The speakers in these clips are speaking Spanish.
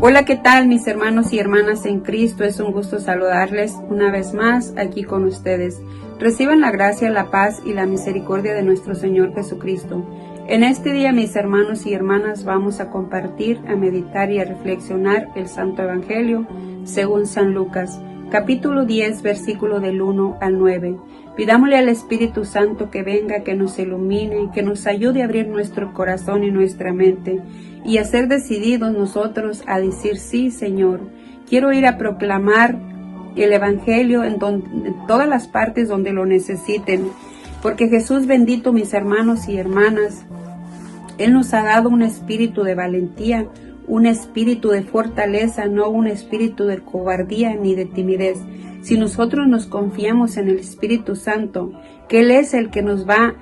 Hola, ¿qué tal mis hermanos y hermanas en Cristo? Es un gusto saludarles una vez más aquí con ustedes. Reciban la gracia, la paz y la misericordia de nuestro Señor Jesucristo. En este día, mis hermanos y hermanas, vamos a compartir, a meditar y a reflexionar el Santo Evangelio según San Lucas, capítulo 10, versículo del 1 al 9. Pidámosle al Espíritu Santo que venga, que nos ilumine, que nos ayude a abrir nuestro corazón y nuestra mente y a ser decididos nosotros a decir: sí, Señor, quiero ir a proclamar el Evangelio en todas las partes donde lo necesiten, porque Jesús bendito, mis hermanos y hermanas, Él nos ha dado un espíritu de valentía, un espíritu de fortaleza, no un espíritu de cobardía ni de timidez. Si nosotros nos confiamos en el Espíritu Santo, que Él es el que nos va a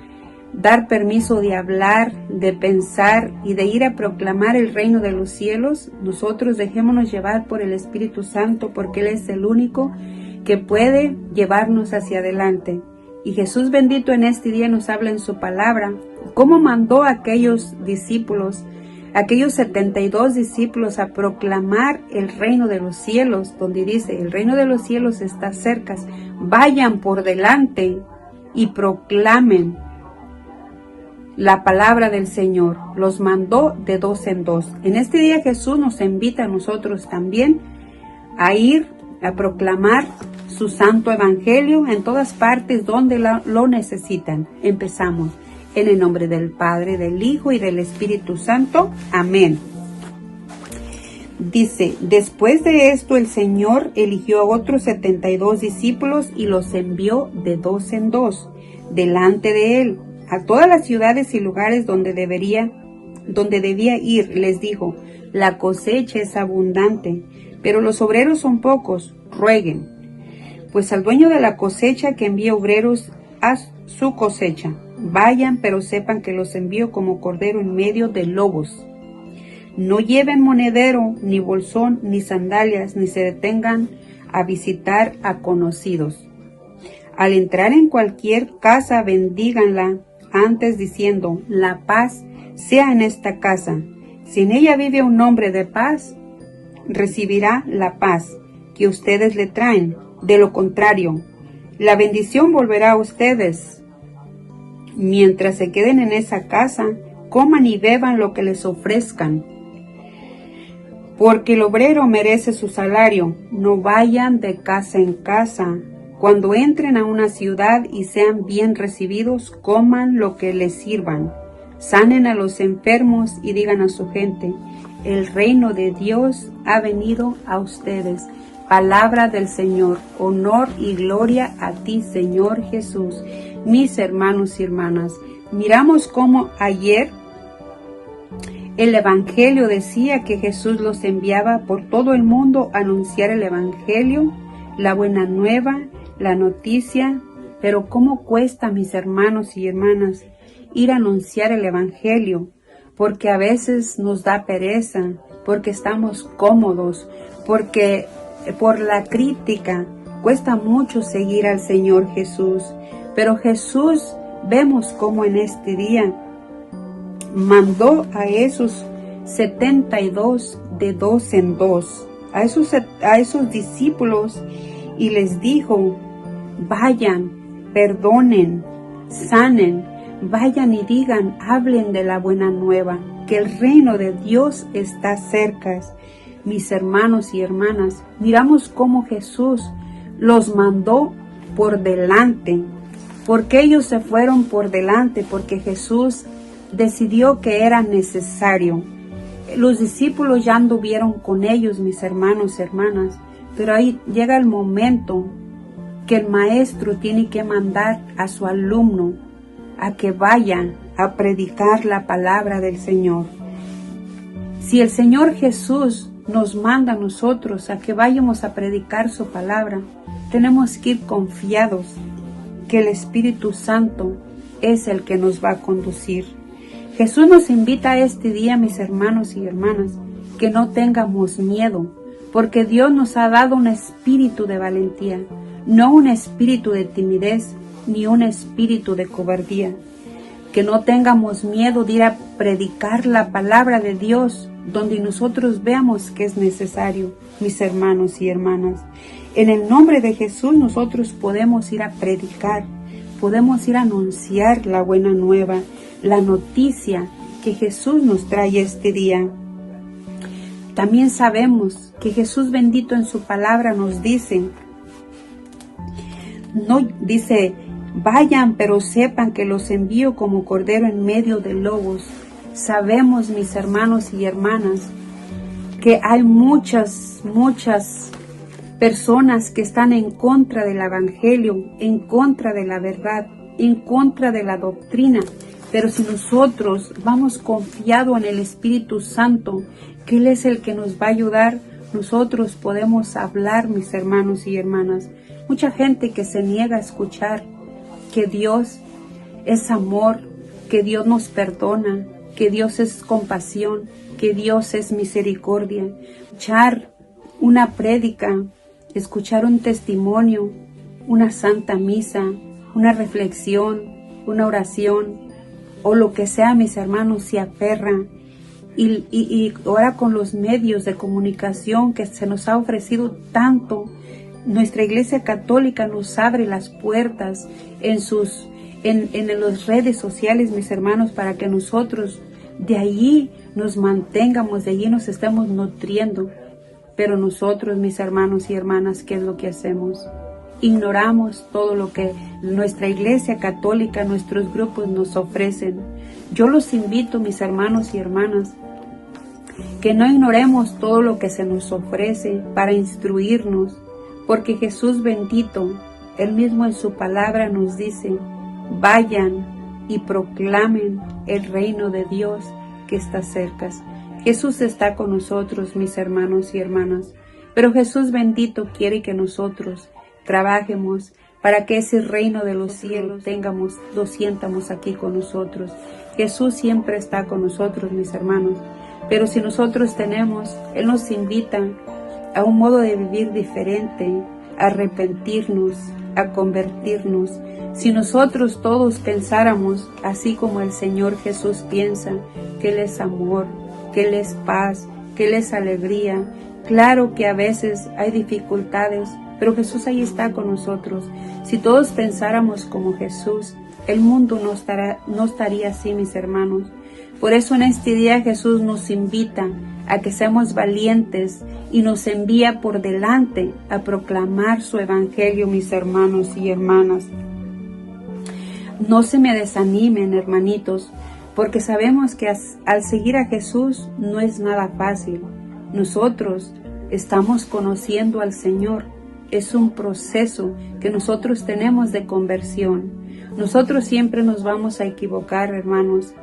dar permiso de hablar, de pensar y de ir a proclamar el reino de los cielos, nosotros dejémonos llevar por el Espíritu Santo, porque Él es el único que puede llevarnos hacia adelante. Y Jesús bendito en este día nos habla en su palabra, cómo mandó a aquellos discípulos, aquellos 72 discípulos, a proclamar el reino de los cielos, donde dice: el reino de los cielos está cerca, vayan por delante y proclamen la palabra del Señor. Los mandó de dos en dos. En este día Jesús nos invita a nosotros también a ir a proclamar su santo evangelio en todas partes donde lo necesitan. Empezamos. En el nombre del Padre, del Hijo y del Espíritu Santo. Amén. Dice: después de esto el Señor eligió a otros 72 discípulos y los envió de dos en dos delante de Él a todas las ciudades y lugares donde debía ir. Les dijo: la cosecha es abundante, pero los obreros son pocos. Rueguen pues al dueño de la cosecha que envíe obreros a su cosecha. Vayan, pero sepan que los envío como cordero en medio de lobos. No lleven monedero, ni bolsón, ni sandalias, ni se detengan a visitar a conocidos. Al entrar en cualquier casa, bendíganla antes, diciendo: la paz sea en esta casa. Si en ella vive un hombre de paz, recibirá la paz que ustedes le traen. De lo contrario, la bendición volverá a ustedes. Mientras se queden en esa casa, coman y beban lo que les ofrezcan, porque el obrero merece su salario. No vayan de casa en casa. Cuando entren a una ciudad y sean bien recibidos, coman lo que les sirvan. Sanen a los enfermos y digan a su gente: el reino de Dios ha venido a ustedes. Palabra del Señor. Honor y gloria a ti, Señor Jesús. Mis hermanos y hermanas, miramos cómo ayer el Evangelio decía que Jesús los enviaba por todo el mundo a anunciar el Evangelio, la buena nueva, la noticia. Pero ¿cómo cuesta, mis hermanos y hermanas, ir a anunciar el Evangelio? Porque a veces nos da pereza, porque estamos cómodos, porque por la crítica cuesta mucho seguir al Señor Jesús. Pero Jesús, vemos cómo en este día mandó a esos 72 de dos en dos, a esos discípulos, y les dijo: vayan, perdonen, sanen, vayan y digan, hablen de la buena nueva, que el reino de Dios está cerca. Mis hermanos y hermanas, miramos cómo Jesús los mandó por delante. Porque ellos se fueron por delante, porque Jesús decidió que era necesario. Los discípulos ya anduvieron con ellos, mis hermanos y hermanas, pero ahí llega el momento que el maestro tiene que mandar a su alumno a que vayan a predicar la palabra del Señor. Si el Señor Jesús nos manda a nosotros a que vayamos a predicar su palabra, tenemos que ir confiados que el Espíritu Santo es el que nos va a conducir. Jesús nos invita a este día, mis hermanos y hermanas, que no tengamos miedo, porque Dios nos ha dado un espíritu de valentía, no un espíritu de timidez, ni un espíritu de cobardía. Que no tengamos miedo de ir a predicar la palabra de Dios, donde nosotros veamos que es necesario, mis hermanos y hermanas. En el nombre de Jesús nosotros podemos ir a predicar, podemos ir a anunciar la buena nueva, la noticia que Jesús nos trae este día. También sabemos que Jesús bendito en su palabra nos dice, vayan, pero sepan que los envío como cordero en medio de lobos. Sabemos, mis hermanos y hermanas, que hay muchas personas que están en contra del evangelio, en contra de la verdad, en contra de la doctrina. Pero si nosotros vamos confiado en el Espíritu Santo, que Él es el que nos va a ayudar, nosotros podemos hablar, mis hermanos y hermanas. Mucha gente que se niega a escuchar que Dios es amor, que Dios nos perdona, que Dios es compasión, que Dios es misericordia. Escuchar una prédica, escuchar un testimonio, una santa misa, una reflexión, una oración, o lo que sea, mis hermanos, se aferra. Y ahora con los medios de comunicación que se nos ha ofrecido tanto, nuestra Iglesia Católica nos abre las puertas en las redes sociales, mis hermanos, para que nosotros de allí nos mantengamos, de allí nos estemos nutriendo. Pero nosotros, mis hermanos y hermanas, ¿qué es lo que hacemos? Ignoramos todo lo que nuestra Iglesia Católica, nuestros grupos nos ofrecen. Yo los invito, mis hermanos y hermanas, que no ignoremos todo lo que se nos ofrece para instruirnos, porque Jesús bendito, Él mismo en su palabra nos dice, vayan y proclamen el reino de Dios que está cerca. Jesús está con nosotros, mis hermanos y hermanas, pero Jesús bendito quiere que nosotros trabajemos para que ese reino de los cielos lo sientamos aquí con nosotros. Jesús siempre está con nosotros, mis hermanos, pero si nosotros Él nos invita a un modo de vivir diferente, a arrepentirnos, a convertirnos. Si nosotros todos pensáramos así como el Señor Jesús piensa, que Él es amor, que Él es paz, que Él es alegría. Claro que a veces hay dificultades, pero Jesús ahí está con nosotros. Si todos pensáramos como Jesús, el mundo no estaría así, mis hermanos. Por eso en este día Jesús nos invita a que seamos valientes y nos envía por delante a proclamar su evangelio, mis hermanos y hermanas. No se me desanimen, hermanitos, porque sabemos que al seguir a Jesús no es nada fácil. Nosotros estamos conociendo al Señor. Es un proceso que nosotros tenemos de conversión. Nosotros siempre nos vamos a equivocar, hermanos,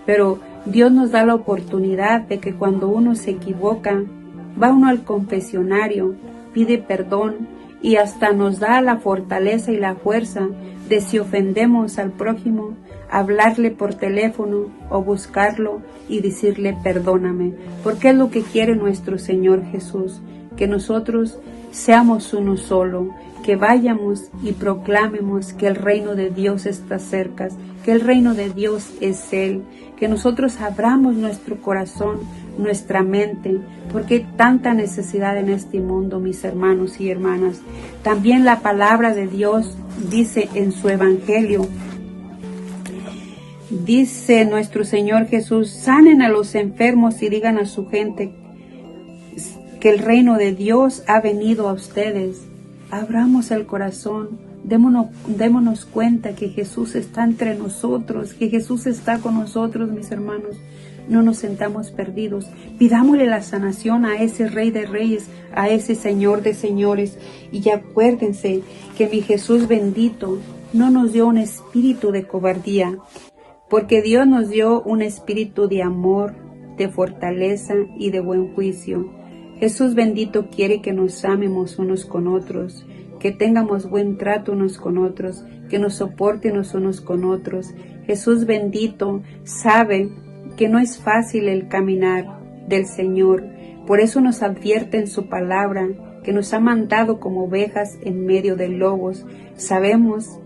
pero Dios nos da la oportunidad de que cuando uno se equivoca, va uno al confesionario, pide perdón y hasta nos da la fortaleza y la fuerza de, si ofendemos al prójimo, hablarle por teléfono o buscarlo y decirle perdóname, porque es lo que quiere nuestro Señor Jesús, que nosotros seamos uno solo, que vayamos y proclamemos que el reino de Dios está cerca, que el reino de Dios es Él, que nosotros abramos nuestro corazón, nuestra mente, porque hay tanta necesidad en este mundo, mis hermanos y hermanas. También la palabra de Dios dice en su evangelio, dice nuestro Señor Jesús, sanen a los enfermos y digan a su gente que el reino de Dios ha venido a ustedes. Abramos el corazón, démonos cuenta que Jesús está entre nosotros, que Jesús está con nosotros, mis hermanos. No nos sentamos perdidos. Pidámosle la sanación a ese Rey de Reyes, a ese Señor de Señores. Y acuérdense que mi Jesús bendito no nos dio un espíritu de cobardía, porque Dios nos dio un espíritu de amor, de fortaleza y de buen juicio. Jesús bendito quiere que nos amemos unos con otros, que tengamos buen trato unos con otros, que nos soportemos unos con otros. Jesús bendito sabe que no es fácil el caminar del Señor. Por eso nos advierte en su palabra, que nos ha mandado como ovejas en medio de lobos. Sabemos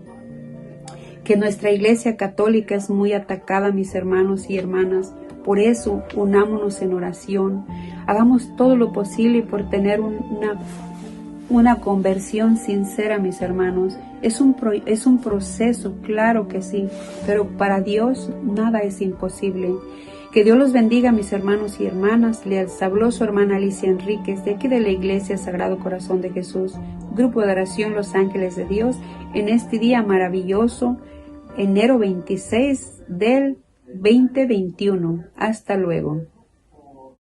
que nuestra Iglesia Católica es muy atacada, mis hermanos y hermanas, Por eso, unámonos en oración. Hagamos todo lo posible por tener una conversión sincera, mis hermanos. Es un proceso, claro que sí, pero para Dios nada es imposible. Que Dios los bendiga, mis hermanos y hermanas. Les habló su hermana Alicia Enríquez, de aquí de la Iglesia Sagrado Corazón de Jesús, Grupo de Oración Los Ángeles de Dios, en este día maravilloso, enero 26 del 2021. Hasta luego.